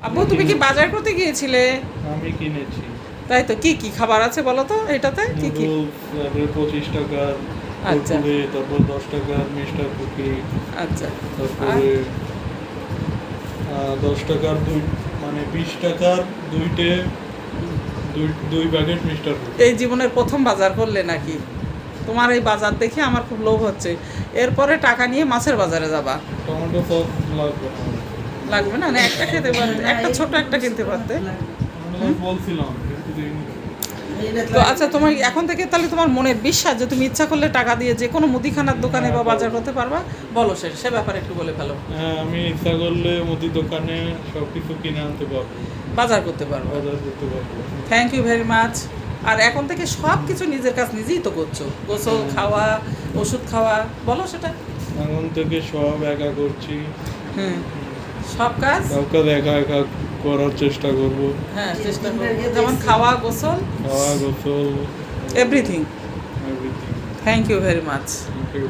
আব্বু তুমি কি বাজার করতে গিয়েছিলে? আমি কিনেছি। তাই তো, কি কি খাবার আছে বলো তো এটাতে? কি কি? তারপরে 25 টাকার আচ্ছা কুরকুরে, তারপর 10 টাকার মিস্টার কুকি, আচ্ছা। তারপরে 10 টাকার মানে 20 টাকার দুই প্যাকেট মিস্টার কুকি। এই জীবনের প্রথম বাজার করলে নাকি? তোমার এই বাজার দেখে আমার খুব লোভ হচ্ছে। এরপরে টাকা নিয়ে মাছের বাজারে যাবা। টমেটো সস লাগবে না। লাগবে না? না একটা খেতে পারতে, একটা ছোট একটা কিনতে পারতে। বলছিলাম কিন্তু দিইনি। তো আচ্ছা, তোমার এখন থেকে তাহলে তোমার মনের বিশ্বাস যে তুমি ইচ্ছা করলে টাকা দিয়ে যে কোনো মুদিখানার দোকানে বা বাজার করতে পারবা? বলো সে ব্যাপারে একটু বলে ফেলো। হ্যাঁ, আমি ইচ্ছা করলে মুদি দোকানে সবকিছু কিনে আনতে পারবো, বাজার করতে পারবো। বাজার করতে পারবো। Thank you very much. আর এখন থেকে সব কিছু নিজের কাজ নিজেই তো করছো, গোসল, খাওয়া, ওষুধ খাওয়া, বলো সেটা। এখন থেকে সব একা করছি। হুম, সব কাজ সব কাজ একা একা করার চেষ্টা করব। হ্যাঁ চেষ্টা করবো, যেমন খাওয়া, গোসল, খাওয়া, গোসল, everything. Everything. Thank you very much. Thank you.